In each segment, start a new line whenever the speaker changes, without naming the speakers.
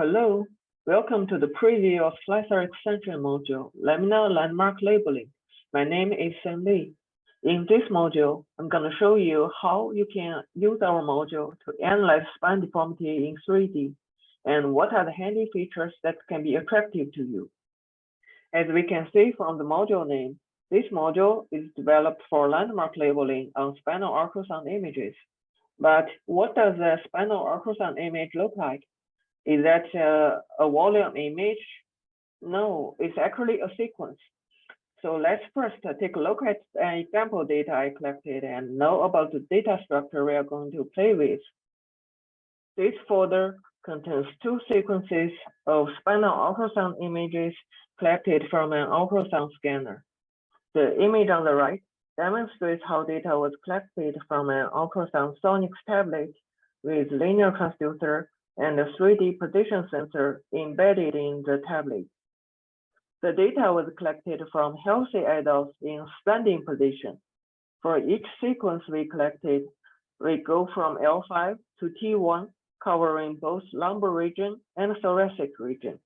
Hello, welcome to the preview of Slicer extension module, Laminar Landmark Labeling. My name is Sam Lee. In this module, I'm going to show you how you can use our module to analyze spine deformity in 3D, and what are the handy features that can be attractive to you. As we can see from the module name, this module is developed for landmark labeling on spinal ultrasound images. But what does a spinal ultrasound image look like? Is that a volume image? No, it's actually a sequence. So let's first take a look at an example data I collected and know about the data structure we are going to play with. This folder contains two sequences of spinal ultrasound images collected from an ultrasound scanner. The image on the right demonstrates how data was collected from an ultrasound Sonics tablet with linear transducer and a 3D position sensor embedded in the tablet. The data was collected from healthy adults in standing position. For each sequence we collected, we go from L5 to T1, covering both lumbar region and thoracic region.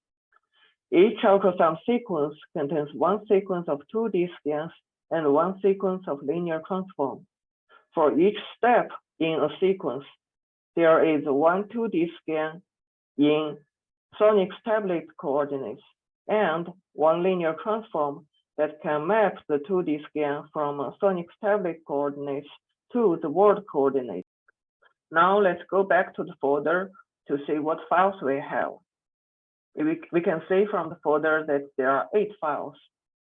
Each ultrasound sequence contains one sequence of 2D scans and one sequence of linear transform. For each step in a sequence, there is one 2D scan in Sonics tablet coordinates and one linear transform that can map the 2D scan from Sonics tablet coordinates to the world coordinates. Now let's go back to the folder to see what files we have. We can see from the folder that there are 8 files.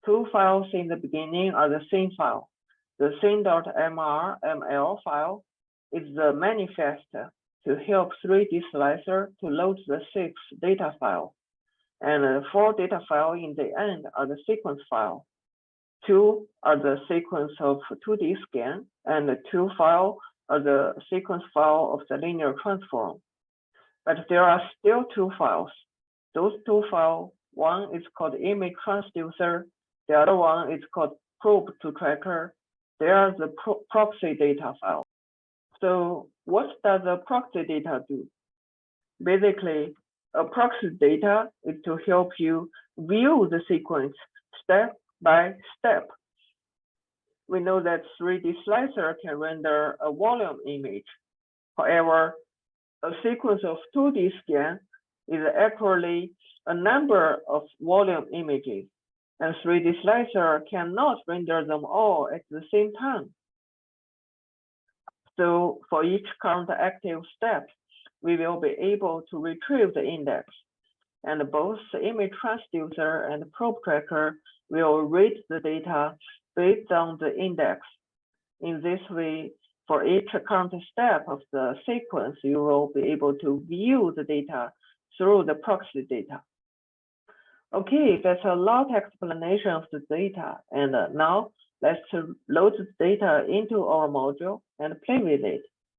2 files in the beginning are the scene file. The scene.mrml file is the manifest to help 3D Slicer to load the 6 data file. And the 4 data file in the end are the sequence file. 2 are the sequence of 2D scan, and the 2 file are the sequence file of the linear transform. But there are still 2 files. Those 2 files, one is called image transducer, the other one is called probe to tracker. They are the proxy data file. So what does a proxy data do? Basically, a proxy data is to help you view the sequence step by step. We know that 3D Slicer can render a volume image. However, a sequence of 2D scan is actually a number of volume images, and 3D Slicer cannot render them all at the same time. So for each current active step, we will be able to retrieve the index, and both the image transducer and probe tracker will read the data based on the index. In this way, for each current step of the sequence, you will be able to view the data through the proxy data. Okay, that's a lot explanation of the data, and now let's load the data into our module and play with it.